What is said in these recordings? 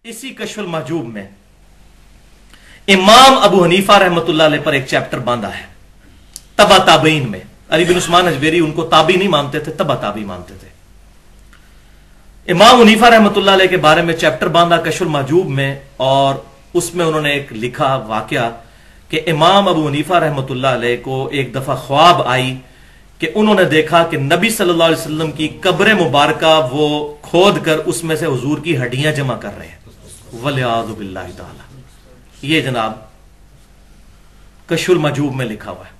اسی کشف المحجوب میں امام ابو حنیفہ رحمۃ اللہ علیہ پر ایک چیپٹر باندھا ہے تبع تابعین میں. علی بن عثمان اجبیری ان کو تابعی نہیں مانتے تھے، تبع تابعی مانتے تھے. امام حنیفہ رحمۃ اللہ علیہ کے بارے میں چیپٹر باندھا کشف المحجوب میں، اور اس میں انہوں نے ایک لکھا واقعہ کہ امام ابو حنیفہ رحمۃ اللہ علیہ کو ایک دفعہ خواب آئی کہ انہوں نے دیکھا کہ نبی صلی اللہ علیہ وسلم کی قبر مبارکہ وہ کھود کر اس میں سے حضور کی ہڈیاں جمع کر رہے ہیں، والعیاذ باللہ تعالی. یہ جناب کشف المحجوب میں لکھا ہوا ہے.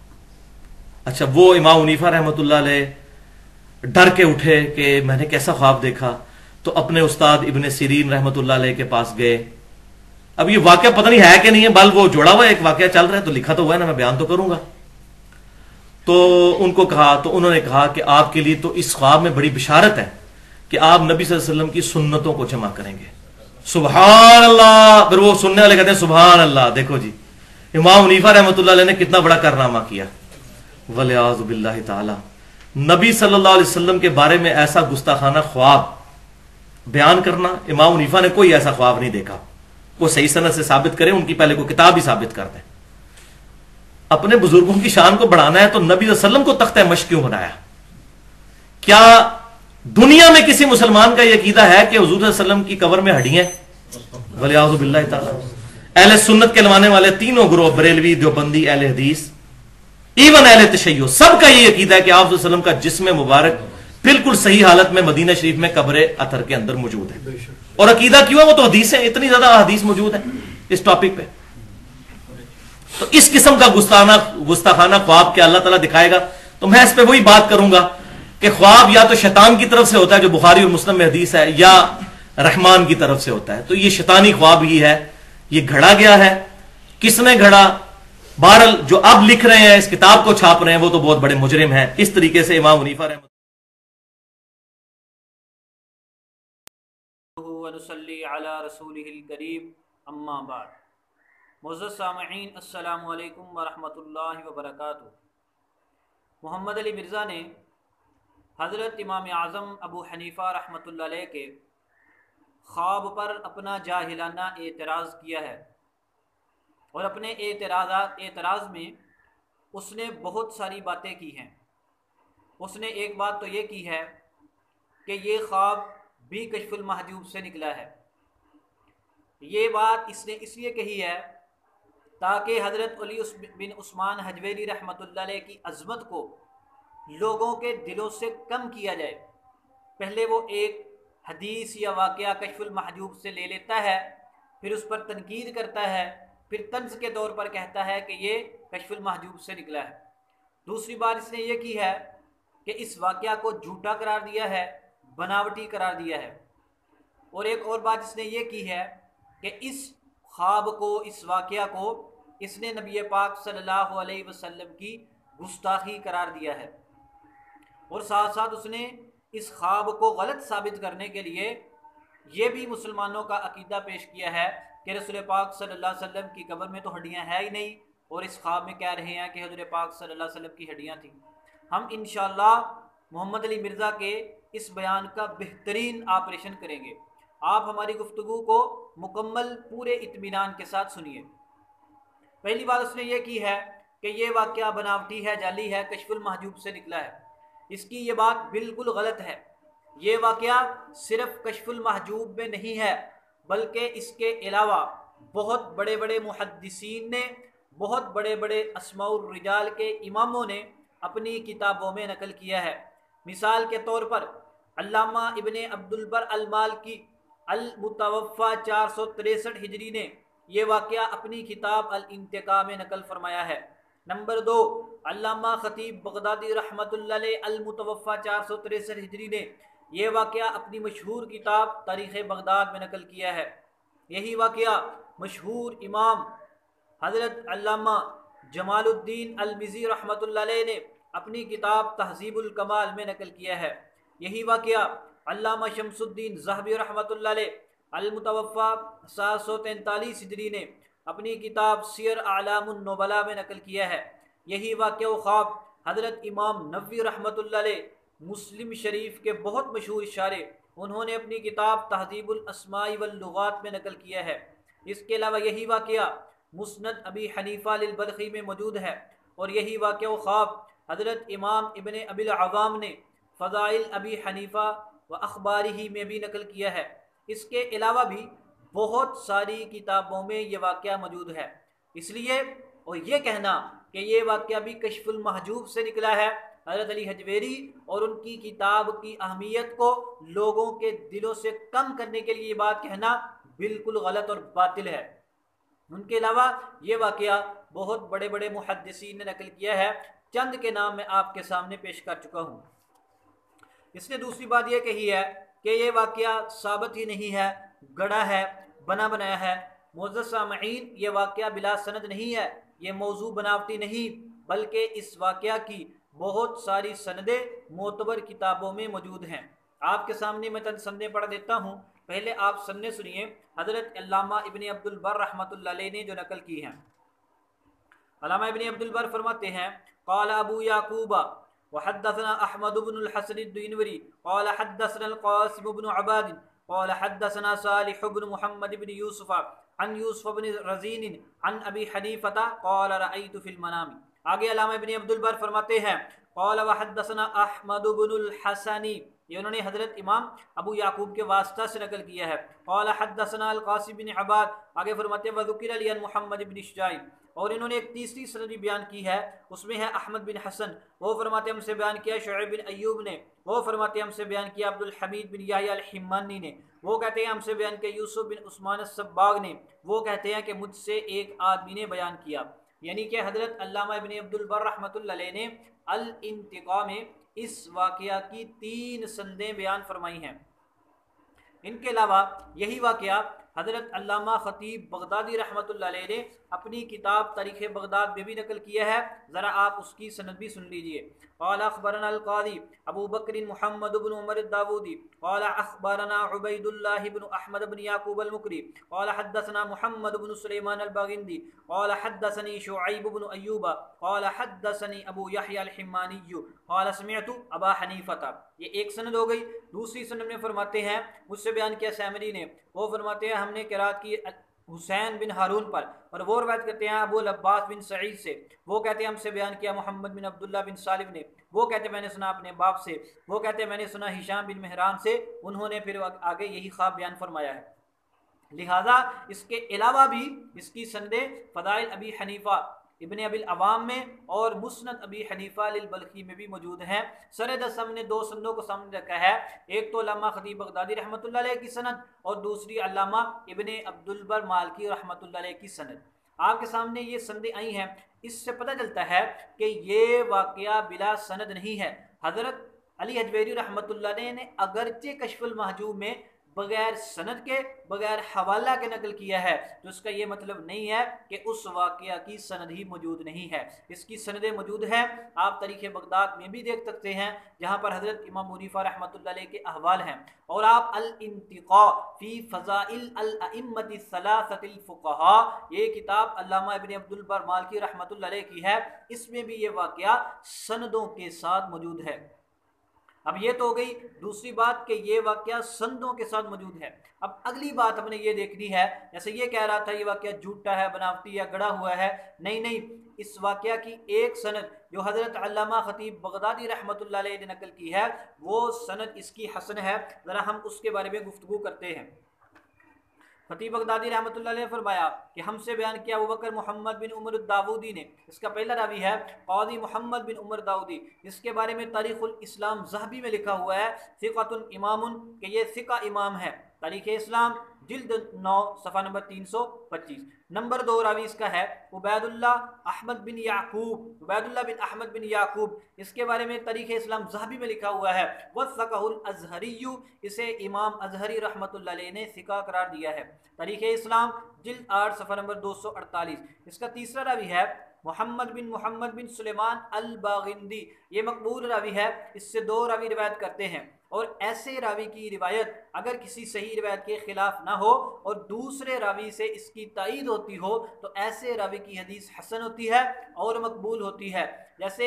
اچھا، وہ امام حنیفہ رحمۃ اللہ علیہ ڈر کے اٹھے کہ میں نے کیسا خواب دیکھا، تو اپنے استاد ابن سیرین رحمۃ اللہ علیہ کے پاس گئے. اب یہ واقعہ پتہ نہیں ہے کہ نہیں ہے، بل وہ جوڑا ہوا ہے، ایک واقعہ چل رہا ہے تو لکھا تو ہوا ہے نا، میں بیان تو کروں گا. تو ان کو کہا، تو انہوں نے کہا کہ آپ کے لیے تو اس خواب میں بڑی بشارت ہے کہ آپ نبی صلی اللہ علیہ وسلم کی سنتوں کو جمع کریں گے. سبحان اللہ. پھر وہ سننے والے کہتے ہیں سبحان اللہ. دیکھو جی، امام حنیفہ رحمۃ اللہ علیہ نے کتنا بڑا کارنامہ کیا، والعیاذ باللہ تعالی. نبی صلی اللہ علیہ وسلم کے بارے میں ایسا گستاخانہ خواب بیان کرنا، امام حنیفہ نے کوئی ایسا خواب نہیں دیکھا. وہ صحیح سند سے ثابت کریں، ان کی پہلے کوئی کتاب ہی ثابت کر دیں. اپنے بزرگوں کی شان کو بڑھانا ہے تو نبی صلی اللہ علیہ وسلم کو تختہ مشق کیوں بنایا؟ کیا دنیا میں کسی مسلمان کا یہ عقیدہ ہے کہ حضور صلی اللہ علیہ وسلم کی قبر میں ہڈیاں ہیں؟ والعیاذ باللہ تعالی. اہل سنت کے ماننے والے تینوں گروہ، بریلوی، دیوبندی، اہل حدیث، ایون اہل تشیع، سب کا یہ عقیدہ ہے کہ آپ صلی اللہ علیہ وسلم کا جسم مبارک بالکل صحیح حالت میں مدینہ شریف میں قبر اطہر کے اندر موجود ہے. اور عقیدہ کیوں ہے؟ وہ تو حدیث ہیں، اتنی زیادہ حدیث موجود ہے اس ٹاپک پہ. تو اس قسم کا گستاخانہ خواب کیا اللہ تعالیٰ دکھائے گا؟ تو میں اس پہ وہی بات کروں گا کہ خواب یا تو شیطان کی طرف سے ہوتا ہے جو بخاری اور مسلم میں حدیث ہے، یا رحمان کی طرف سے ہوتا ہے. تو یہ شیطانی خواب ہی ہے، یہ گھڑا گیا ہے. کس نے گھڑا؟ بہرحال جو اب لکھ رہے ہیں، اس کتاب کو چھاپ رہے ہیں، وہ تو بہت بڑے مجرم ہیں. اس طریقے سے امام حنیفہ رحمۃ ونصلی علی رسولہ الکریم، اما بعد. معزز سامعین، السلام علیکم ورحمۃ اللہ وبرکاتہ. محمد علی مرزا نے حضرت امام اعظم ابو حنیفہ رحمۃ اللہ علیہ کے خواب پر اپنا جاہلانہ اعتراض کیا ہے، اور اپنے اعتراض میں اس نے بہت ساری باتیں کی ہیں. اس نے ایک بات تو یہ کی ہے کہ یہ خواب بھی کشف المحجوب سے نکلا ہے. یہ بات اس نے اس لیے کہی ہے تاکہ حضرت علی بن عثمان حجویری رحمۃ اللہ علیہ کی عظمت کو لوگوں کے دلوں سے کم کیا جائے. پہلے وہ ایک حدیث یا واقعہ کشف المحجوب سے لے لیتا ہے، پھر اس پر تنقید کرتا ہے، پھر طنز کے طور پر کہتا ہے کہ یہ کشف المحجوب سے نکلا ہے. دوسری بات اس نے یہ کی ہے کہ اس واقعہ کو جھوٹا قرار دیا ہے، بناوٹی قرار دیا ہے. اور ایک اور بات اس نے یہ کی ہے کہ اس خواب کو، اس واقعہ کو اس نے نبی پاک صلی اللہ علیہ وسلم کی گستاخی قرار دیا ہے. اور ساتھ ساتھ اس نے اس خواب کو غلط ثابت کرنے کے لیے یہ بھی مسلمانوں کا عقیدہ پیش کیا ہے کہ رسول پاک صلی اللہ علیہ وسلم کی قبر میں تو ہڈیاں ہیں ہی نہیں، اور اس خواب میں کہہ رہے ہیں کہ حضور پاک صلی اللہ علیہ وسلم کی ہڈیاں تھیں. ہم انشاءاللہ محمد علی مرزا کے اس بیان کا بہترین آپریشن کریں گے. آپ ہماری گفتگو کو مکمل پورے اطمینان کے ساتھ سنیے. پہلی بات اس نے یہ کی ہے کہ یہ واقعہ بناوٹی ہے، جعلی ہے، کشف المحجوب سے نکلا ہے. اس کی یہ بات بالکل غلط ہے. یہ واقعہ صرف کشف المحجوب میں نہیں ہے، بلکہ اس کے علاوہ بہت بڑے بڑے محدثین نے، بہت بڑے بڑے اسماء الرجال کے اماموں نے اپنی کتابوں میں نقل کیا ہے. مثال کے طور پر علامہ ابن عبد البر المالکی المتوفی 463 ہجری نے یہ واقعہ اپنی کتاب الانتقاء میں نقل فرمایا ہے. نمبر 2، علامہ خطیب بغدادی رحمۃ اللہ علیہ المتوفی 463 ہجری نے یہ واقعہ اپنی مشہور کتاب تاریخ بغداد میں نقل کیا ہے. یہی واقعہ مشہور امام حضرت علامہ جمال الدین المزی رحمۃ اللہ علیہ نے اپنی کتاب تہذیب الکمال میں نقل کیا ہے. یہی واقعہ علامہ شمس الدین ذہبی رحمۃ اللہ علیہ المتوفی 743 ہجری نے اپنی کتاب سیر اعلام النبلاء میں نقل کیا ہے. یہی واقعہ و خواب حضرت امام نووی رحمۃ اللہ علیہ مسلم شریف کے بہت مشہور اشارے انہوں نے اپنی کتاب تہذیب الاسماء واللغات میں نقل کیا ہے۔ اس کے علاوہ یہی واقعہ مسند ابی حنیفہ للبلخی میں موجود ہے، اور یہی واقعہ و خواب حضرت امام ابن ابی العوام نے فضائل ابی حنیفہ و اخبارہ میں بھی نقل کیا ہے۔ اس کے علاوہ بھی بہت ساری کتابوں میں یہ واقعہ موجود ہے۔ اس لیے اور یہ کہنا کہ یہ واقعہ بھی کشف المحجوب سے نکلا ہے، حضرت علی حجویری اور ان کی کتاب کی اہمیت کو لوگوں کے دلوں سے کم کرنے کے لیے یہ بات کہنا بالکل غلط اور باطل ہے۔ ان کے علاوہ یہ واقعہ بہت بڑے بڑے محدثین نے نقل کیا ہے، چند کے نام میں آپ کے سامنے پیش کر چکا ہوں۔ اس نے دوسری بات یہ کہی ہے کہ یہ واقعہ ثابت ہی نہیں ہے، گڑھا ہے، بنا بنایا ہے۔ معزز سامعین، یہ واقعہ بلا سند نہیں ہے، یہ موضوع بناوٹی نہیں، بلکہ اس واقعہ کی بہت ساری سندیں معتبر کتابوں میں موجود ہیں۔ آپ کے سامنے میں چند سندیں پڑھ دیتا ہوں، پہلے آپ سندیں سنیے۔ حضرت علامہ ابن عبد البر رحمۃ اللہ علیہ نے جو نقل کی ہیں، علامہ ابن عبد البر فرماتے ہیں قال ابو یعقوب وحدثنا احمد بن الحسن الدینوری قال حدثنا القاسم بن عباد قال حدثنا صالح بن محمد بن یوسف عن یوسف بن رزین عن ابی حنیفہ قال رأیت فی المنام۔ آگے علامہ ابن عبد البر فرماتے ہیں قال وحدثنا احمد بن الحسن، یہ انہوں نے حضرت امام ابو یعقوب کے واسطہ سے نقل کیا ہے۔ قال حدثنا القاسم بن عباد، آگے فرماتے ہیں وذکر علی محمد بن شجاع، اور انہوں نے ایک تیسری سند بھی بیان کی ہے، اس میں ہے احمد بن حسن، وہ فرماتے ہیں ہم سے بیان کیا شعیب بن ایوب نے، وہ فرماتے ہیں ہم سے بیان کیا عبد الحمید بن یحییٰ الحمانی نے، وہ کہتے ہیں ہم سے بیان کیا یوسف بن عثمان الصباغ نے، وہ کہتے ہیں کہ مجھ سے ایک آدمی نے بیان کیا۔ یعنی کہ حضرت علامہ ابن عبد البر رحمۃ اللہ علیہ نے الانتقاء میں اس واقعہ کی 3 سندیں بیان فرمائی ہیں۔ ان کے علاوہ یہی واقعہ حضرت علامہ خطیب بغدادی رحمۃ اللہ علیہ نے اپنی کتاب تاریخ بغداد میں بھی نقل کیا ہے، ذرا آپ اس کی سند بھی سن لیجئے۔ قال اخبرنا القاضی ابو بکر محمد بن عمر الداودی قال اخبرنا عبید اللہ بن احمد بن یعقوب المکری قال حدثنا محمد بن سلیمان الباغندی قال حدثني شعیب بن ایوب قال حدثني ابو یحییٰ الحمانی قال سمعت ابا حنیفہ۔ یہ ایک سند ہو گئی۔ دوسری سند میں فرماتے ہیں مجھ سے بیان کیا سامری نے، وہ فرماتے ہیں ہم نے قرات کی حسین بن ہارون پر، اور وہ روایت کرتے ہیں ابو العباس بن سعید سے، وہ کہتے ہیں ہم سے بیان کیا محمد بن عبداللہ بن سالم نے، وہ کہتے ہیں میں نے سنا اپنے باپ سے، وہ کہتے ہیں میں نے سنا ہشام بن مہران سے، انہوں نے پھر آگے یہی خواب بیان فرمایا ہے۔ لہذا اس کے علاوہ بھی اس کی سندیں فضائل ابی حنیفہ ابن ابی العوام میں اور مسند ابی حنیفہ للبلخی میں بھی موجود ہیں۔ سر دست ہم نے 2 سندوں کو سامنے رکھا ہے، ایک تو علامہ خطیب بغدادی رحمۃ اللہ علیہ کی سند، اور دوسری علامہ ابن عبد البر مالکی رحمۃ اللہ علیہ کی سند۔ آپ کے سامنے یہ سندیں آئی ہیں، اس سے پتہ چلتا ہے کہ یہ واقعہ بلا سند نہیں ہے۔ حضرت علی حجویری رحمۃ اللہ علیہ نے اگرچہ کشف المحجوب میں بغیر سند کے بغیر حوالہ کے نقل کیا ہے، تو اس کا یہ مطلب نہیں ہے کہ اس واقعہ کی سند ہی موجود نہیں ہے، اس کی سندیں موجود ہیں۔ آپ تاریخ بغداد میں بھی دیکھ سکتے ہیں جہاں پر حضرت امام ابو حنیفہ رحمۃ اللہ علیہ کے احوال ہیں، اور آپ الانتقاء فی فضائل الائمۃ الثلاثۃ الفقہاء، یہ کتاب علامہ ابن عبد البر مالکی رحمۃ اللہ علیہ کی ہے، اس میں بھی یہ واقعہ سندوں کے ساتھ موجود ہے۔ اب یہ تو ہو گئی دوسری بات کہ یہ واقعہ سندوں کے ساتھ موجود ہے۔ اب اگلی بات ہم نے یہ دیکھنی ہے، جیسے یہ کہہ رہا تھا یہ واقعہ جھوٹا ہے، بناوٹی یا گڑھا ہوا ہے، نہیں، اس واقعہ کی ایک سند جو حضرت علامہ خطیب بغدادی رحمۃ اللہ علیہ نے نقل کی ہے، وہ سند اس کی حسن ہے، ذرا ہم اس کے بارے میں گفتگو کرتے ہیں۔ خطیب بغدادی رحمۃ اللہ علیہ نے فرمایا کہ ہم سے بیان کیا ابوبکر محمد بن عمر الداودی نے، اس کا پہلا راوی ہے قاضی محمد بن عمر داودی، اس کے بارے میں تاریخ الاسلام ذہبی میں لکھا ہوا ہے ثقۃ امام، کہ یہ ثقہ امام ہے، تاریخ اسلام جلد 9 صفحہ نمبر 325۔ نمبر 2 راوی اس کا ہے عبید اللہ احمد بن یعقوب، عبید اللہ بن احمد بن یعقوب، اس کے بارے میں تاریخ اسلام ذہبی میں لکھا ہوا ہے وثقہ الازہری، اسے امام ازہری رحمۃ اللہ علیہ نے ثقہ قرار دیا ہے، تاریخ اسلام جلد 8 صفحہ نمبر 248۔ اس کا تیسرا راوی ہے محمد بن سلیمان الباغندی، یہ مقبول راوی ہے، اس سے 2 راوی روایت کرتے ہیں، اور ایسے راوی کی روایت اگر کسی صحیح روایت کے خلاف نہ ہو اور دوسرے راوی سے اس کی تائید ہوتی ہو تو ایسے راوی کی حدیث حسن ہوتی ہے اور مقبول ہوتی ہے۔ جیسے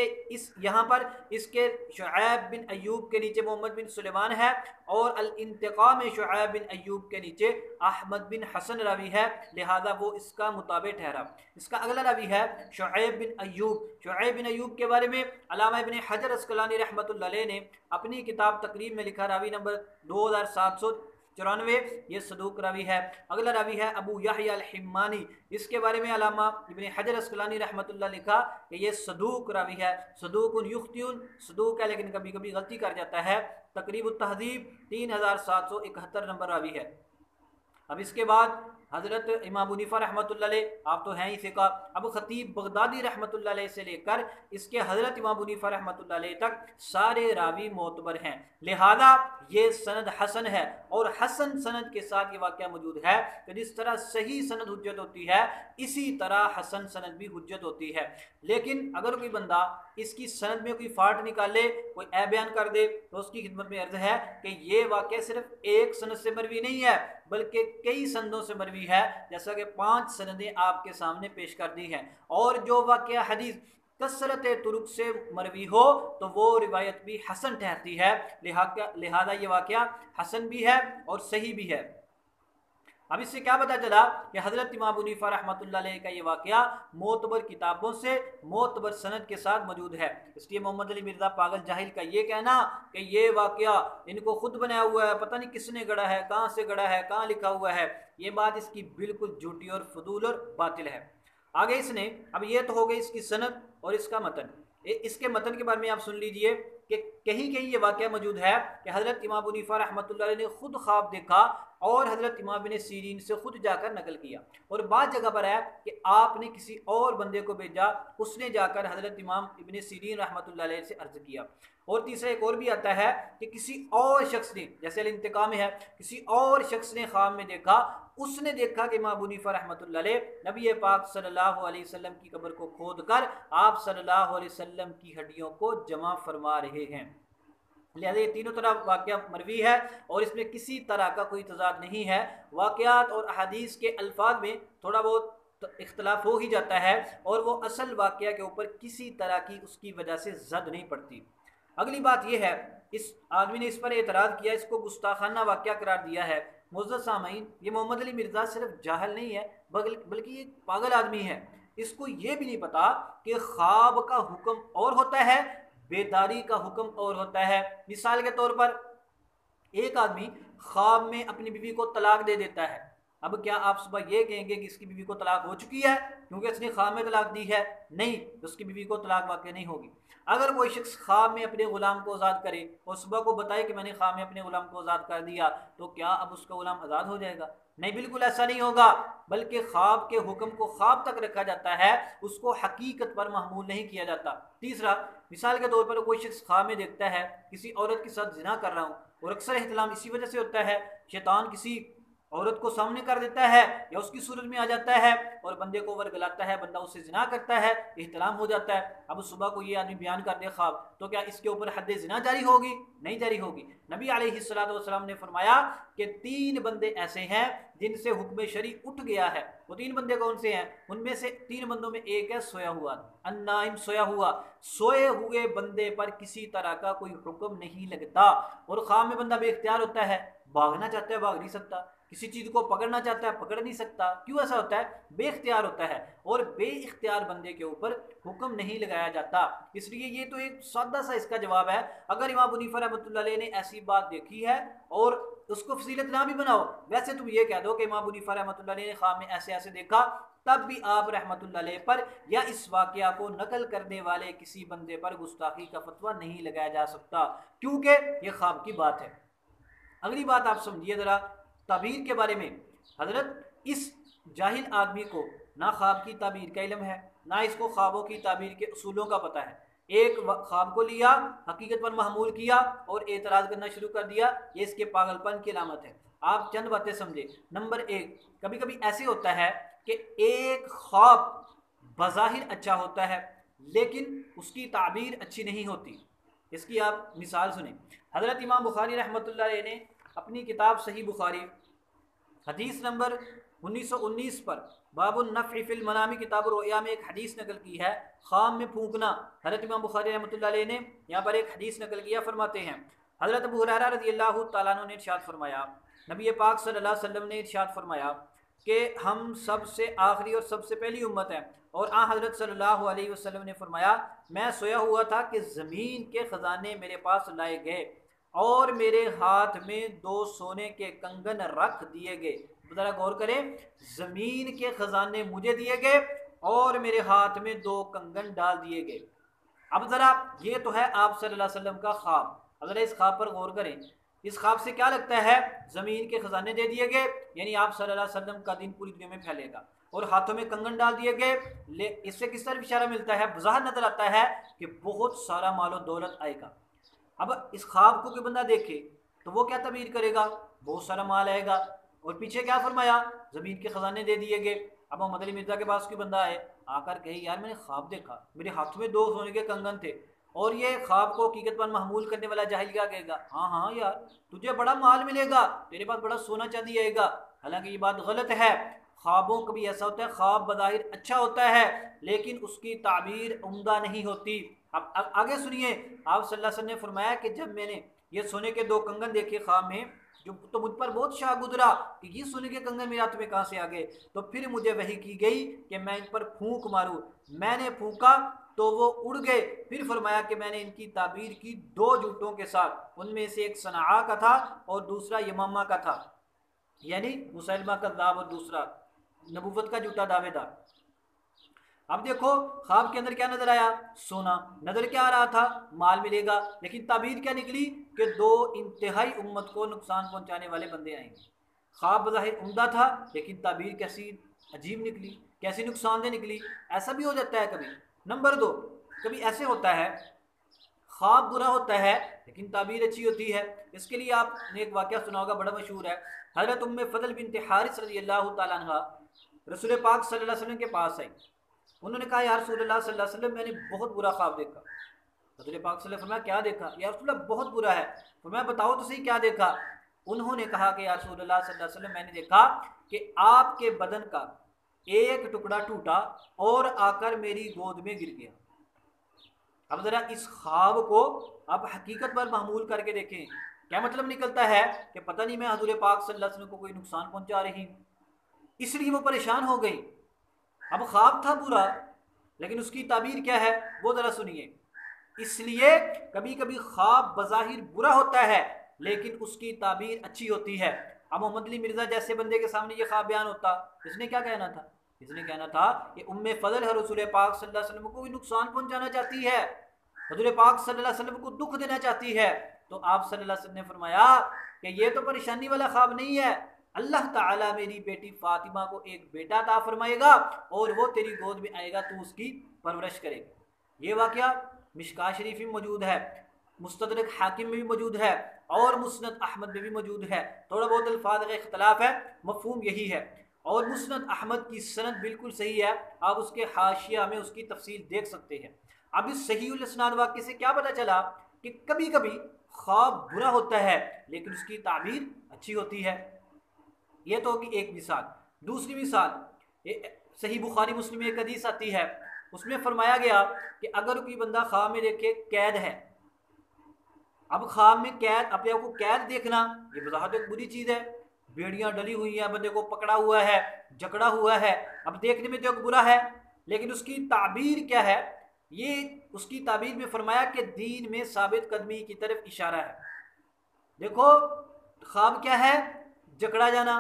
یہاں پر اس کے شعیب بن ایوب کے نیچے محمد بن سلیمان ہے، اور الانتقاء میں شعیب بن ایوب کے نیچے احمد بن حسن راوی ہے، لہذا وہ اس کا متابع ٹھہرا۔ اس کا اگلا راوی ہے شعیب بن ایوب۔ شعیب بن ایوب کے بارے میں علامہ ابن حجر عسقلانی رحمۃ اللہ علیہ نے اپنی کتاب تقریب میں لکھا، راوی نمبر 2794، یہ صدوق راوی ہے۔ اگلا راوی ہے ابو یحییٰ الحمانی، اس کے بارے میں علامہ ابن حجر عسقلانی رحمۃ اللہ لکھا کہ یہ صدوق راوی ہے، صدوق یخطئ، صدوق ہے لیکن کبھی کبھی غلطی کر جاتا ہے۔ تقریب التہذیب 3771 نمبر راوی ہے۔ اب اس کے بعد حضرت امام ابو حنیفہ رحمۃ اللہ علیہ، آپ تو ہیں ہی ثقہ، ابو خطیب بغدادی رحمۃ اللہ علیہ سے لے کر اس کے حضرت امام ابو حنیفہ رحمۃ اللہ علیہ تک سارے راوی معتبر ہیں، لہذا یہ سند حسن ہے۔ اور حسن سند کے ساتھ یہ واقعہ موجود ہے کہ جس طرح صحیح سند حجت ہوتی ہے اسی طرح حسن سند بھی حجت ہوتی ہے۔ لیکن اگر کوئی بندہ اس کی سند میں کوئی فالٹ نکالے، کوئی عیب بیان کر دے، تو اس کی خدمت میں عرض ہے کہ یہ واقعہ صرف ایک سند سے مروی نہیں ہے بلکہ کئی سندوں سے مروی ہے، جیسا کہ 5 سندیں آپ کے سامنے پیش کر دی ہیں۔ اور جو واقعہ حدیث کثرت طرق سے مروی ہو تو وہ روایت بھی حسن ٹھہرتی ہے، لہذا یہ واقعہ حسن بھی ہے اور صحیح بھی ہے۔ اب اس سے کیا پتہ چلا کہ حضرت امام ابو حنیفہ رحمۃ اللہ علیہ کا یہ واقعہ معتبر کتابوں سے معتبر سند کے ساتھ موجود ہے۔ اس لیے محمد علی مرزا پاگل جاہل کا یہ کہنا کہ یہ واقعہ ان کو خود بنایا ہوا ہے، پتہ نہیں کس نے گڑھا ہے، کہاں سے گڑھا ہے، کہاں لکھا ہوا ہے، یہ بات اس کی بالکل جھوٹی اور فضول اور باطل ہے۔ آگے اس نے، اب یہ تو ہو گئی اس کی سند اور اس کا متن۔ اس کے متن کے بارے میں آپ سن لیجئے کہ کہیں کہیں یہ واقعہ موجود ہے کہ حضرت امام ابو حنیفہ رحمۃ اللہ علیہ نے خود خواب دیکھا اور حضرت امام ابن سیرین سے خود جا کر نقل کیا، اور بعض جگہ پر ہے کہ آپ نے کسی اور بندے کو بھیجا، اس نے جا کر حضرت امام ابن سیرین رحمۃ اللہ علیہ سے عرض کیا۔ اور تیسرا ایک اور بھی آتا ہے کہ کسی اور شخص نے، جیسے الانتقاء میں ہے، کسی اور شخص نے خواب میں دیکھا، اس نے دیکھا کہ امام ابو حنیفہ رحمۃ اللہ علیہ نبی پاک صلی اللہ علیہ وسلم کی قبر کو کھود کر آپ صلی اللہ علیہ وسلم کی ہڈیوں کو جمع فرما رہے ہیں۔ لہذا یہ تینوں طرح واقعہ مروی ہے اور اس میں کسی طرح کا کوئی تضاد نہیں ہے۔ واقعات اور احادیث کے الفاظ میں تھوڑا بہت اختلاف ہو ہی جاتا ہے اور وہ اصل واقعہ کے اوپر کسی طرح کی اس کی وجہ سے زد نہیں پڑتی۔ اگلی بات یہ ہے، اس آدمی نے اس پر اعتراض کیا، اس کو گستاخانہ واقعہ قرار دیا ہے۔ معزز سامعین، یہ محمد علی مرزا صرف جاہل نہیں ہے بلکہ یہ ایک پاگل آدمی ہے۔ اس کو یہ بھی نہیں پتا کہ خواب کا حکم اور ہوتا ہے، بیداری کا حکم اور ہوتا ہے۔ مثال کے طور پر ایک آدمی خواب میں اپنی بیوی کو طلاق دے دیتا ہے، اب کیا آپ صبح یہ کہیں گے کہ اس کی بیوی کو طلاق ہو چکی ہے کیونکہ اس نے خواب میں طلاق دی ہے؟ نہیں، اس کی بیوی کو طلاق واقع نہیں ہوگی۔ اگر کوئی شخص خواب میں اپنے غلام کو آزاد کرے اور صبح کو بتائے کہ میں نے خواب میں اپنے غلام کو آزاد کر دیا، تو کیا اب اس کا غلام آزاد ہو جائے گا؟ نہیں، بالکل ایسا نہیں ہوگا، بلکہ خواب کے حکم کو خواب تک رکھا جاتا ہے، اس کو حقیقت پر محمول نہیں کیا جاتا۔ تیسرا، مثال کے طور پر کوئی شخص خواب میں دیکھتا ہے کسی عورت کے ساتھ زنا کر رہا ہوں، اور اکثر احتلام اسی وجہ سے ہوتا ہے، شیطان کسی عورت کو سامنے کر دیتا ہے یا اس کی صورت میں آ جاتا ہے اور بندے کو ورگلاتا ہے، بندہ اسے زنا کرتا ہے، احتلام ہو جاتا ہے۔ اب صبح کو یہ آدمی بیان کر دے خواب، تو کیا اس کے اوپر حد زنا جاری ہوگی؟ نہیں جاری ہوگی۔ نبی علیہ الصلوۃ والسلام نے فرمایا کہ 3 بندے ایسے ہیں جن سے حکم شرعی اٹھ گیا ہے۔ وہ 3 بندے کون سے ہیں؟ ان میں سے 3 بندوں میں ایک ہے سویا ہوا، النائم، سویا ہوا۔ سوئے ہوئے بندے پر کسی طرح کا کوئی حکم نہیں لگتا، اور خواب میں بندہ بے اختیار ہوتا ہے، بھاگنا چاہتا ہے بھاگ نہیں سکتا، کسی چیز کو پکڑنا چاہتا ہے پکڑ نہیں سکتا۔ کیوں ایسا ہوتا ہے؟ بے اختیار ہوتا ہے، اور بے اختیار بندے کے اوپر حکم نہیں لگایا جاتا۔ اس لیے یہ تو ایک سادہ سا اس کا جواب ہے۔ اگر امام ابو حنیفہ رحمۃ اللہ علیہ نے ایسی بات دیکھی ہے اور اس کو فضیلت نہ بھی بناؤ، ویسے تم یہ کہہ دو کہ امام ابو حنیفہ رحمۃ اللہ علیہ نے خواب میں ایسے ایسے دیکھا، تب بھی آپ رحمۃ اللہ علیہ پر یا اس واقعہ کو نقل کرنے والے کسی بندے پر گستاخی کا فتویٰ نہیں لگایا جا سکتا، کیونکہ یہ خواب کی بات ہے۔ اگلی بات آپ سمجھیے ذرا تعبیر کے بارے میں۔ حضرت اس جاہل آدمی کو نہ خواب کی تعبیر کا علم ہے، نہ اس کو خوابوں کی تعبیر کے اصولوں کا پتہ ہے۔ ایک خواب کو لیا، حقیقت پر محمول کیا اور اعتراض کرنا شروع کر دیا، یہ اس کے پاگل پن کی علامت ہے۔ آپ چند باتیں سمجھے۔ نمبر 1، کبھی کبھی ایسے ہوتا ہے کہ ایک خواب بظاہر اچھا ہوتا ہے لیکن اس کی تعبیر اچھی نہیں ہوتی۔ اس کی آپ مثال سنیں۔ حضرت امام بخاری رحمۃ اللہ علیہ نے اپنی کتاب صحیح بخاری حدیث نمبر 1919 پر باب النفع فی المنام کتاب الرؤیا میں ایک حدیث نقل کی ہے، خام میں پھونکنا۔ حضرت امام بخاری رحمۃ اللہ علیہ نے یہاں پر ایک حدیث نقل کیا، فرماتے ہیں حضرت ابو ہریرہ رضی اللہ تعالیٰ عنہ نے ارشاد فرمایا، نبی پاک صلی اللہ علیہ وسلم نے ارشاد فرمایا کہ ہم سب سے آخری اور سب سے پہلی امت ہے، اور حضرت صلی اللہ علیہ وسلم نے فرمایا میں سویا ہوا تھا کہ زمین کے خزانے میرے پاس لائے گئے اور میرے ہاتھ میں 2 سونے کے کنگن رکھ دیے گئے۔ ذرا غور کریں، زمین کے خزانے مجھے دیے گئے اور میرے ہاتھ میں 2 کنگن ڈال دیے گئے۔ اب ذرا یہ تو ہے آپ صلی اللہ علیہ وسلم کا خواب، اگر اس خواب پر غور کریں، اس خواب سے کیا لگتا ہے؟ زمین کے خزانے دے دیے گئے، یعنی آپ صلی اللہ علیہ وسلم کا دین پوری دنیا میں پھیلے گا، اور ہاتھوں میں کنگن ڈال دیے گئے۔ اس سے کس طرف اشارہ ملتا ہے؟ بظاہر نظر آتا ہے کہ بہت سارا مال و دولت آئے گا۔ اب اس خواب کو کوئی بندہ دیکھے تو وہ کیا تعبیر کرے گا؟ بہت سارا مال آئے گا، اور پیچھے کیا فرمایا؟ زمین کے خزانے دے دیے گئے۔ اب محمد علی مرزا کے پاس کوئی بندہ آئے، آ کر کہے یار میں نے خواب دیکھا، میرے ہاتھوں میں 2 سونے کے کنگن تھے، اور یہ خواب کو حقیقت پر محمول کرنے والا جاہل کیا کہے گا؟ ہاں ہاں یار تجھے بڑا مال ملے گا، تیرے پاس بڑا سونا چاندی آئے گا۔ حالانکہ یہ بات غلط ہے۔ خوابوں کا بھی ایسا ہوتا ہے، خواب بظاہر اچھا ہوتا ہے لیکن اس کی تعبیر عمدہ نہیں ہوتی۔ اب آگے سنیے، آپ صلی اللہ علیہ وسلم نے فرمایا کہ جب میں نے یہ سونے کے 2 کنگن دیکھے خواب میں، جو تو مجھ پر بہت شاہ گزرا کہ یہ سونے کے کنگن میرے ہاتھ میں کہاں سے آ گئے، تو پھر مجھے وحی کی گئی کہ میں ان پر پھونک ماروں۔ میں نے پھونکا تو وہ اڑ گئے۔ پھر فرمایا کہ میں نے ان کی تعبیر کی 2 جوتوں کے ساتھ، ان میں سے ایک صنعاء کا تھا اور دوسرا یمامہ کا تھا، یعنی مسلمہ کذاب اور دوسرا نبوت کا جھوٹا دعوے دار۔ اب دیکھو خواب کے اندر کیا نظر آیا؟ سونا نظر کیا آ رہا تھا؟ مال ملے گا، لیکن تعبیر کیا نکلی کہ 2 انتہائی امت کو نقصان پہنچانے والے بندے آئیں گے۔ خواب بظاہر عمدہ تھا لیکن تعبیر کیسی عجیب نکلی، کیسی نقصان دہ نکلی۔ ایسا بھی ہو جاتا ہے کبھی۔ نمبر 2، کبھی ایسے ہوتا ہے خواب برا ہوتا ہے لیکن تعبیر اچھی ہوتی ہے۔ اس کے لیے آپ نے ایک واقعہ سنا ہوگا، بڑا مشہور ہے۔ حضرت ام فضل بنت حارث رضی اللہ تعالیٰ عنہ رسول پاک صلی اللہ علیہ وسلم کے پاس آئی۔ انہوں نے کہا یا رسول اللہ صلی اللہ علیہ وسلم میں نے بہت برا خواب دیکھا۔ رسول پاک صلی اللہ علیہ وسلم نے فرمایا کیا دیکھا؟ یا رسول اللہ بہت برا ہے۔ فرمایا بتاؤ تو صحیح کیا دیکھا؟ انہوں نے کہا کہ یا رسول اللہ صلی اللہ علیہ وسلم میں نے دیکھا کہ آپ کے بدن کا ایک ٹکڑا ٹوٹا اور آ کر میری گود میں گر گیا۔ اب ذرا اس خواب کو آپ حقیقت پر محمول کر کے دیکھیں، کیا مطلب نکلتا ہے کہ پتہ نہیں میں حضور پاک صلی اللہ علیہ وسلم کو کوئی نقصان پہنچا رہی ہوں، اس لیے وہ پریشان ہو گئی۔ اب خواب تھا برا لیکن اس کی تعبیر کیا ہے وہ ذرا سنیے۔ اس لیے کبھی کبھی خواب بظاہر برا ہوتا ہے لیکن اس کی تعبیر اچھی ہوتی ہے۔ اب محمد علی مرزا جیسے بندے کے سامنے یہ خواب بیان ہوتا، اس نے کیا کہنا تھا؟ اس نے کہنا تھا کہ ام فضل ہے رسول پاک صلی اللہ علیہ وسلم کو کوئی نقصان پہنچانا چاہتی ہے، حضور پاک صلی اللہ علیہ وسلم کو دکھ دینا چاہتی ہے۔ تو آپ صلی اللہ علیہ وسلم نے فرمایا کہ یہ تو پریشانی والا خواب نہیں ہے، اللہ تعالیٰ میری بیٹی فاطمہ کو ایک بیٹا عطا فرمائے گا اور وہ تیری گود میں آئے گا، تو اس کی پرورش کرے گا۔ یہ واقعہ مشکاہ شریف میں موجود ہے، مستدرک حاکم میں بھی موجود ہے اور مسند احمد میں بھی موجود ہے۔ تھوڑا بہت الفاظ کا اختلاف ہے، مفہوم یہی ہے۔ اور مسند احمد کی سند بالکل صحیح ہے، آپ اس کے حاشیہ میں اس کی تفصیل دیکھ سکتے ہیں۔ اب اس صحیح الاسناد واقعے سے کیا پتہ چلا کہ کبھی کبھی خواب برا ہوتا ہے لیکن اس کی تعبیر اچھی ہوتی ہے۔ یہ تو ہوگی ایک مثال۔ دوسری مثال صحیح بخاری مسلم میں ایک حدیث آتی ہے، اس میں فرمایا گیا کہ اگر کوئی بندہ خواب میں دیکھے قید ہے، اب خواب میں قید، اپنے آپ کو قید دیکھنا یہ بظاہر ایک بری چیز ہے، بیڑیاں ڈلی ہوئی ہیں، بندے کو پکڑا ہوا ہے، جکڑا ہوا ہے، اب دیکھنے میں تو ایک برا ہے لیکن اس کی تعبیر کیا ہے؟ یہ اس کی تعبیر میں فرمایا کہ دین میں ثابت قدمی کی طرف اشارہ ہے۔ دیکھو خواب کیا ہے؟ جکڑا جانا،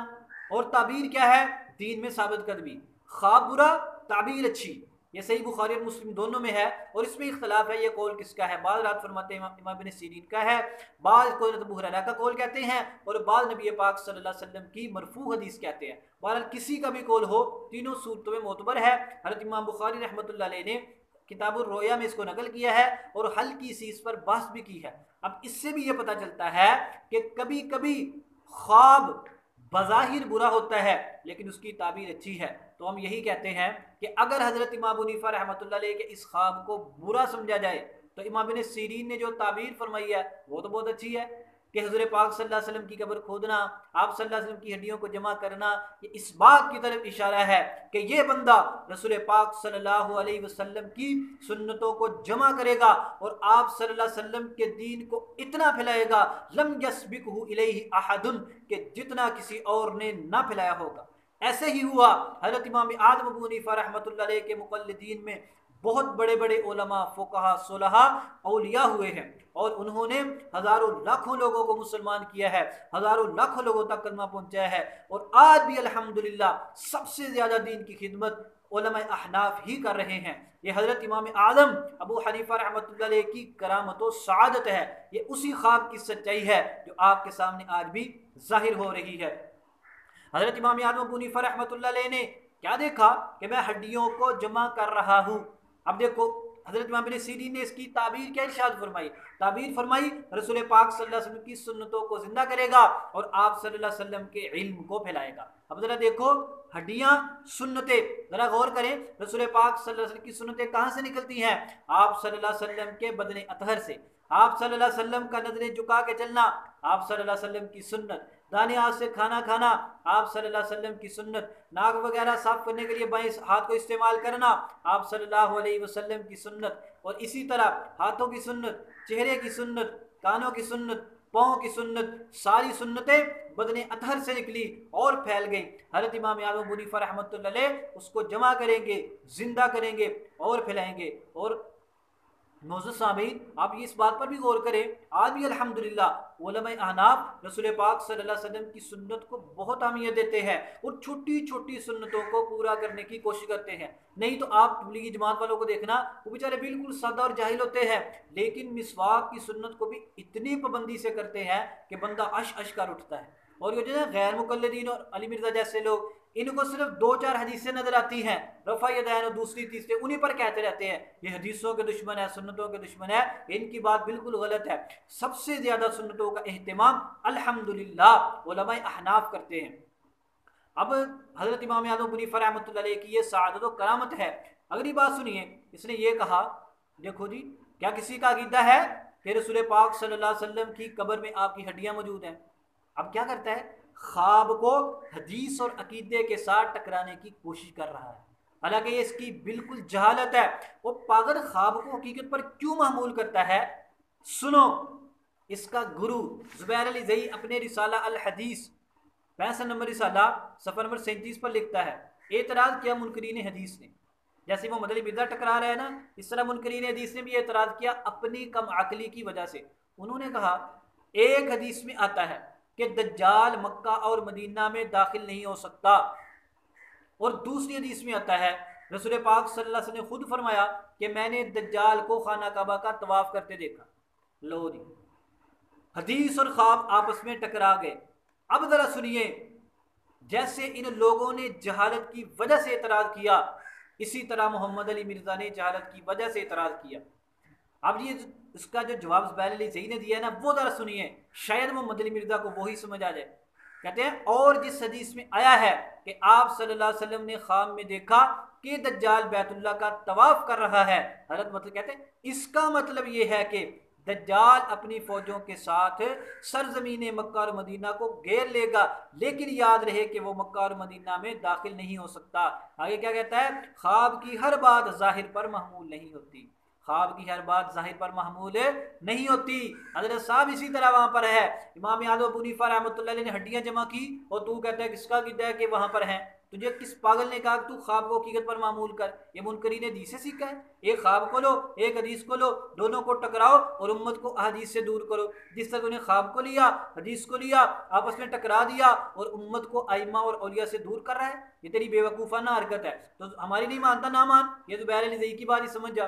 اور تعبیر کیا ہے؟ دین میں ثابت قدمی۔ خواب برا، تعبیر اچھی، یہ صحیح بخاری اور مسلم دونوں میں ہے، اور اس میں اختلاف ہے یہ قول کس کا ہے۔ بعض رات فرماتے ہیں امام ابن سیرین کا ہے، بعض کو ابو ہریرہ کا قول کہتے ہیں، اور بعض نبی پاک صلی اللہ علیہ وسلم کی مرفوع حدیث کہتے ہیں۔ بہرحال کسی کا بھی قول ہو، تینوں صورتوں میں معتبر ہے۔ حضرت امام بخاری رحمۃ اللہ علیہ نے کتاب الرؤیا میں اس کو نقل کیا ہے اور ہلکی سی اس پر بحث بھی کی ہے۔ اب اس سے بھی یہ پتہ چلتا ہے کہ کبھی کبھی خواب بظاہر برا ہوتا ہے لیکن اس کی تعبیر اچھی ہے۔ تو ہم یہی کہتے ہیں کہ اگر حضرت امام ابو حنیفہ رحمۃ اللہ علیہ کے اس خواب کو برا سمجھا جائے تو امام ابن سیرین نے جو تعبیر فرمائی ہے وہ تو بہت اچھی ہے کہ حضور پاک صلی اللہ علیہ وسلم کی قبر کھودنا، آپ صلی اللہ علیہ وسلم کی ہڈیوں کو جمع کرنا، یہ اس بات کی طرف اشارہ ہے کہ یہ بندہ رسول پاک صلی اللہ علیہ وسلم کی سنتوں کو جمع کرے گا اور آپ صلی اللہ علیہ وسلم کے دین کو اتنا پھیلائے گا لم یسبقہ الیہ احد، کہ جتنا کسی اور نے نہ پھیلایا ہوگا۔ ایسے ہی ہوا حضرت امام اعظم ابو حنیفہ رحمۃ اللہ علیہ کے مقلدین میں بہت بڑے بڑے علماء، فقہا، صلحاء، اولیاء ہوئے ہیں اور انہوں نے ہزاروں لاکھوں لوگوں کو مسلمان کیا ہے، ہزاروں لاکھوں لوگوں تک کلمہ پہنچایا ہے، اور آج بھی الحمدللہ سب سے زیادہ دین کی خدمت علماء احناف ہی کر رہے ہیں۔ یہ حضرت امام اعظم ابو حنیفہ رحمۃ اللہ علیہ کی کرامت و سعادت ہے، یہ اسی خواب کی سچائی ہے جو آپ کے سامنے آج بھی ظاہر ہو رہی ہے۔ حضرت امام اعظم ابو حنیفہ رحمۃ اللہ علیہ نے کیا دیکھا کہ میں ہڈیوں کو جمع کر رہا ہوں۔ اب دیکھو حضرت امام ابن سیرین نے اس کی تعبیر کیا ارشاد فرمائی؟ تعبیر فرمائی رسول پاک صلی اللہ علیہ وسلم کی سنتوں کو زندہ کرے گا اور آپ صلی اللہ علیہ وسلم کے علم کو پھیلائے گا۔ اب ذرا دیکھو ہڈیاں، سنتیں، ذرا غور کریں رسول پاک صلی اللہ علیہ وسلم کی سنتیں کہاں سے نکلتی ہیں؟ آپ صلی اللہ علیہ وسلم کے بدن اطہر سے۔ آپ صلی اللہ علیہ وسلم کا نظریں جھکا کے چلنا، آپ صلی اللہ علیہ وسلم کی سنت۔ دانے ہاتھ سے کھانا کھانا، آپ صلی اللہ علیہ وسلم کی سنت۔ ناک وغیرہ صاف کرنے کے لیے بائیں ہاتھ کو استعمال کرنا، آپ صلی اللہ علیہ وسلم کی سنت۔ اور اسی طرح ہاتھوں کی سنت، چہرے کی سنت، کانوں کی سنت، پاؤں کی سنت، ساری سنتیں بدن اطہر سے نکلی اور پھیل گئی۔ حضرت امام اعظم ابو حنیفہ رحمۃ اللہ علیہ اس کو جمع کریں گے، زندہ کریں گے اور پھیلائیں گے۔ اور معزز سامعین، آپ اس بات پر بھی غور کریں، آج بھی الحمدللہ علماء احناف رسول پاک صلی اللہ علیہ وسلم کی سنت کو بہت اہمیت دیتے ہیں اور چھوٹی چھوٹی سنتوں کو پورا کرنے کی کوشش کرتے ہیں۔ نہیں تو آپ تبلیغی جماعت والوں کو دیکھنا، وہ بیچارے بالکل سادہ اور جاہل ہوتے ہیں، لیکن مسواک کی سنت کو بھی اتنی پابندی سے کرتے ہیں کہ بندہ اش اش کر اٹھتا ہے۔ اور یہ جو ہے غیر مقلدین اور علی مرزا جیسے لوگ، ان کو صرف 2-4 حدیثیں نظر آتی ہیں، رفع یدین اور دوسری تیسری، انہی پر کہتے رہتے ہیں یہ حدیثوں کے دشمن ہے، سنتوں کے دشمن ہے۔ ان کی بات بالکل غلط ہے۔ سب سے زیادہ سنتوں کا اہتمام الحمدللہ علماء احناف کرتے ہیں۔ اب حضرت امام اعظم ابو حنیفہ رحمۃ اللہ علیہ کی یہ سعادت و کرامت ہے۔ اگلی بات سنیے، اس نے یہ کہا، دیکھو جی، کیا کسی کا عقیدہ ہے کہ رسول پاک صلی اللہ علیہ وسلم کی قبر میں آپ کی ہڈیاں موجود ہیں؟ اب کیا کرتا ہے؟ خواب کو حدیث اور عقیدے کے ساتھ ٹکرانے کی کوشش کر رہا ہے، حالانکہ یہ اس کی بالکل جہالت ہے۔ وہ پاگل خواب کو حقیقت پر کیوں محمول کرتا ہے؟ سنو، اس کا گرو زبیر علی زئی اپنے رسالہ الحدیث 65 نمبر رسالہ صفحہ نمبر 37 پر لکھتا ہے، اعتراض کیا منکرین حدیث نے، جیسے محمد علی مرزا ٹکرا رہا ہے نا، اس طرح منکرین حدیث نے بھی اعتراض کیا اپنی کم عقلی کی وجہ سے۔ انہوں نے کہا ایک حدیث میں آتا ہے کہ دجال مکہ اور مدینہ میں داخل نہیں ہو سکتا، اور دوسری حدیث میں آتا ہے رسول پاک صلی اللہ علیہ وسلم نے خود فرمایا کہ میں نے دجال کو خانہ کعبہ کا طواف کرتے دیکھا۔ لو جی، حدیث اور خواب آپس میں ٹکرا گئے۔ اب ذرا سنیے، جیسے ان لوگوں نے جہالت کی وجہ سے اعتراض کیا، اسی طرح محمد علی مرزا نے جہالت کی وجہ سے اعتراض کیا۔ اب یہ اس کا جو جواب زبیر علی زئی نے دیا ہے نا، وہ ذرا سنیے، شاید محمد علی مرزا کو وہی سمجھ آ جائے۔ کہتے ہیں اور جس حدیث میں آیا ہے کہ آپ صلی اللہ علیہ وسلم نے خواب میں دیکھا کہ دجال بیت اللہ کا طواف کر رہا ہے، حضرت مطلب کہتے ہیں اس کا مطلب یہ ہے کہ دجال اپنی فوجوں کے ساتھ سرزمین مکہ اور مدینہ کو گھیر لے گا، لیکن یاد رہے کہ وہ مکہ اور مدینہ میں داخل نہیں ہو سکتا۔ آگے کیا کہتا ہے؟ خواب کی ہر بات ظاہر پر محمول نہیں ہوتی، خواب کی ہر بات ظاہر پر محمول نہیں ہوتی۔ حضرت صاحب اسی طرح وہاں پر ہے، امام اعظم ابو حنیفہ رحمۃ اللہ علیہ نے ہڈیاں جمع کی اور تو کہتا ہے کس کا عقیدہ ہے کہ وہاں پر ہیں؟ تجھے کس پاگل نے کہا کہ تو خواب کو حقیقت پر معمول کر؟ یہ منکرین حدیث سے سیکھا ہے۔ ایک خواب کو لو، ایک حدیث کو لو، دونوں کو ٹکراؤ اور امت کو احادیث سے دور کرو۔ جس طرح انہیں خواب کو لیا، حدیث کو لیا، آپس میں ٹکرا دیا اور امت کو ائمہ اور اولیاء سے دور کر رہا ہے، یہ تیری بے وقوفانہ حرکت ہے۔ تو ہماری نہیں مانتا نہ مان، یہ زبیر علی زئی کی بات ہی سمجھ جا۔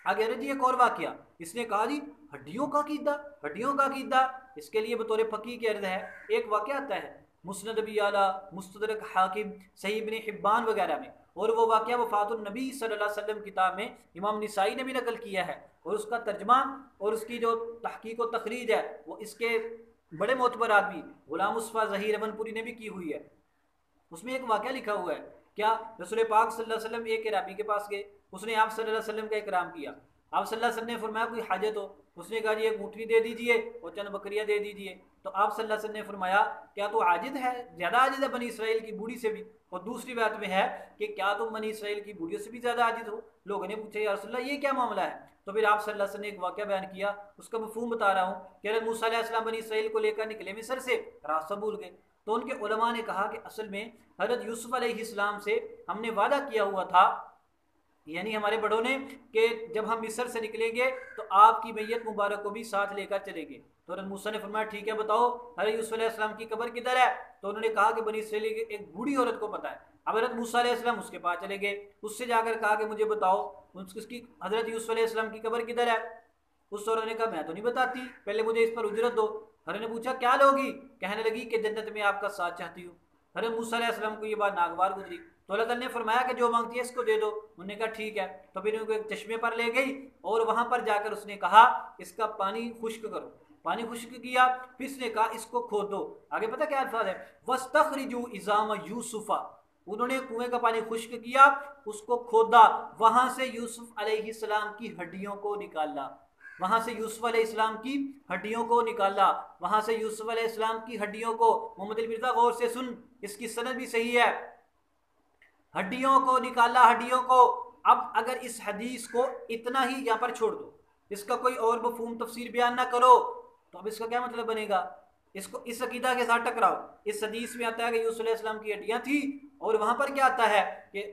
آگے جی ایک اور واقعہ، اس نے کہا جی ہڈیوں کا عقیدہ، ہڈیوں کا عقیدہ، اس کے لیے بطور فقیہ کی عرض ہے۔ ایک واقعہ آتا ہے مسند ابی اعلیٰ، مستدرک حاکم، صحیح ابن حبان وغیرہ میں، اور وہ واقعہ وفات النبی صلی اللہ علیہ وسلم کتاب میں امام نسائی نے بھی نقل کیا ہے، اور اس کا ترجمہ اور اس کی جو تحقیق و تخریج ہے وہ اس کے بڑے معتبر آدمی غلام مصطفیٰ ظہیر امن پوری نے بھی کی ہوئی ہے۔ اس میں ایک واقعہ لکھا ہوا ہے، کیا رسول پاک صلی اللہ علیہ وسلم ایک عرابی کے پاس گئے، اس نے آپ صلی اللہ علیہ وسلم کا اکرام کیا، آپ صلی اللہ علیہ وسلم نے فرمایا کوئی حاجت ہو؟ اس نے کہا جی ایک اونٹنی دے دیجئے اور چند بکریاں دے دیجئے۔ تو آپ صلی اللہ علیہ وسلم نے فرمایا کیا تو عاجز ہے؟ زیادہ عاجز ہے بنی اسرائیل کی بوڑھی سے بھی؟ اور دوسری بات میں ہے کہ کیا تم بنی اسرائیل کی بوڑھیوں سے بھی زیادہ عاجز ہو؟ لوگوں نے پوچھا یا رسول اللہ یہ کیا معاملہ ہے؟ تو پھر آپ صلی اللہ علیہ وسلم نے ایک واقعہ بیان کیا، اس کا مفہوم بتا رہا ہوں کہ حضرت موسیٰ علیہ السلام بنی اسرائیل کو لے کر نکلے مصر سے، راستہ بھول گئے، تو ان کے علماء نے کہا کہ اصل میں حضرت یوسف علیہ السلام سے ہم نے وعدہ کیا ہوا تھا، یعنی ہمارے بڑوں نے، کہ جب ہم مصر سے نکلیں گے تو آپ کی میت مبارک کو بھی ساتھ لے کر چلیں گے۔ تو حضرت موسیٰ نے فرمایا ٹھیک ہے بتاؤ حضرت یوسف علیہ السلام کی قبر کدھر ہے؟ تو انہوں نے کہا کہ بنی اسرائیل کی ایک بوڑھی عورت کو پتہ ہے۔ اب حضرت موسیٰ علیہ السلام اس کے پاس چلے گئے، اس سے جا کر کہا کہ مجھے بتاؤ اس کی حضرت یوسف علیہ السلام کی قبر کدھر ہے؟ اس عورت نے کہا میں تو نہیں بتاتی، پہلے مجھے اس پر اجرت دو۔ حضرت نے پوچھا کیا لوگی؟ کہنے لگی کہ جنت میں آپ کا ساتھ چاہتی ہوں۔ حضرت موسیٰ علیہ السلام کو یہ بات ناگوار گزری، تو اللہ تعالیٰ نے فرمایا کہ جو مانگتی ہے اس کو دے دو۔ انہوں نے کہا ٹھیک ہے، تو پھر ان کو ایک چشمے پر لے گئی اور وہاں پر جا کر اس نے کہا اس کا پانی خشک کرو، پانی خشک کیا، پھر اس نے کہا اس کو کھود دو۔ آگے پتہ کیا الفاظ ہے؟ وَاسْتَخْرِجُوا عِظَامَ یُوسُفَ، انہوں نے کنویں کا پانی خشک کیا، اس کو کھودا، وہاں سے یوسف علیہ السلام کی ہڈیوں کو نکالا، وہاں سے یوسف علیہ السلام کی ہڈیوں کو نکالا، وہاں سے یوسف علیہ السلام کی ہڈیوں کو، محمد علی مرزا غور سے سن، اس کی سند بھی صحیح ہے، ہڈیوں کو نکالا، ہڈیوں کو۔ اب اگر اس حدیث کو اتنا ہی یہاں پر چھوڑ دو، اس کا کوئی اور مفہوم تفسیر بیان نہ کرو، تو اب اس کا کیا مطلب بنے گا؟ اس کو اس عقیدہ کے ساتھ ٹکراؤ۔ اس حدیث میں آتا ہے کہ یوسف علیہ السلام کی ہڈیاں تھیں، اور وہاں پر کیا آتا ہے کہ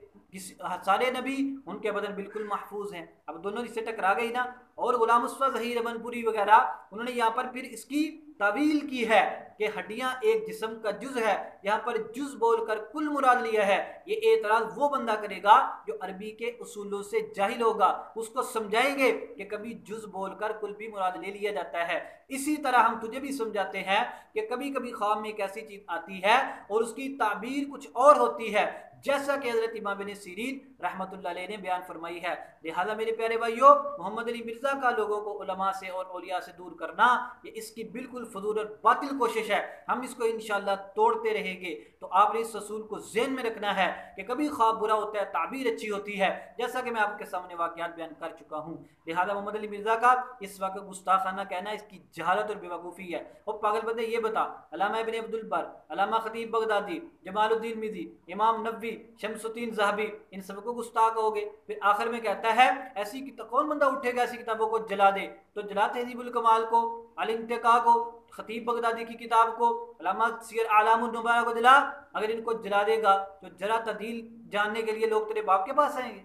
سارے نبی ان کے بدن بالکل محفوظ ہیں۔ اب دونوں اس سے ٹکرا گئی نا۔ اور غلام مصطفیٰ ظہیر امن پوری وغیرہ انہوں نے یہاں پر پھر اس کی تعویل کی ہے کہ ہڈیاں ایک جسم کا جز ہے، یہاں پر جز بول کر کل مراد لیا ہے۔ یہ اعتراض وہ بندہ کرے گا جو عربی کے اصولوں سے جاہل ہوگا، اس کو سمجھائیں گے کہ کبھی جز بول کر کل بھی مراد لے لیا جاتا ہے۔ اسی طرح ہم تجھے بھی سمجھاتے ہیں کہ کبھی کبھی خواب میں ایک ایسی چیز آتی ہے اور اس کی تعبیر کچھ اور ہوتی ہے، جیسا کہ حضرت امام بن سیرین رحمۃ اللہ علیہ نے بیان فرمائی ہے۔ لہذا میرے پیارے بھائیوں، محمد علی مرزا کا لوگوں کو علماء سے اور اولیاء سے دور کرنا یہ اس کی بالکل فضول اور باطل کوشش ہے۔ ہم اس کو انشاءاللہ توڑتے رہیں گے۔ تو آپ نے اس اصول کو ذہن میں رکھنا ہے کہ کبھی خواب برا ہوتا ہے، تعبیر اچھی ہوتی ہے، جیسا کہ میں آپ کے سامنے واقعات بیان کر چکا ہوں۔ لہذا محمد علی مرزا کا اس وقت گستاخانہ کہنا اس کی جہالت اور بیوقوفی ہے۔ اور پاگل بندے یہ بتا، علامہ ابن عبد البر، علامہ خطیب بغدادی، جمال الدین مزی، امام نووی، شمس الدین ذہبی، ان سب کو گستاخ ہو گے۔ پھر آخر میں کہتا ہے ایسی کون بندہ اٹھے گا ایسی کتابوں کو جلا دے؟ تو جلا تہذیب الکمال کو، الانتقاء کو، خطیب بغدادی کی کتاب کو، علامہ سیر اعلام النبلاء کو جلا۔ اگر ان کو جلا دے گا تو جرا تعدیل جاننے کے لیے لوگ تیرے باپ کے پاس آئیں گے؟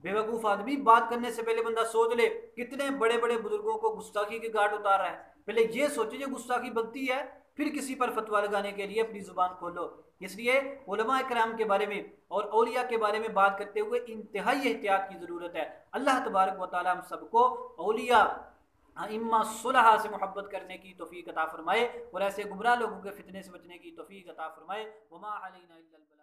بے وقوف آدمی، بات کرنے سے پہلے بندہ سوچ لے، کتنے بڑے بڑے بزرگوں کو گستاخی کے گھاٹ اتار رہا ہے۔ پہلے یہ سوچے جو گستاخی بنتی ہے، پھر کسی پر فتویٰ لگانے کے لیے اپنی زبان کھولو۔ اس لیے علماء کرام کے بارے میں اور اولیاء کے بارے میں بات کرتے ہوئے انتہائی احتیاط کی ضرورت ہے۔ اللہ تبارک و تعالی ہم سب کو اولیاء ائمہ صلحاء سے محبت کرنے کی توفیق عطا فرمائے اور ایسے گمراہ لوگوں کے فتنے سے بچنے کی توفیق عطا فرمائے۔ وما علینا الا البلاغ۔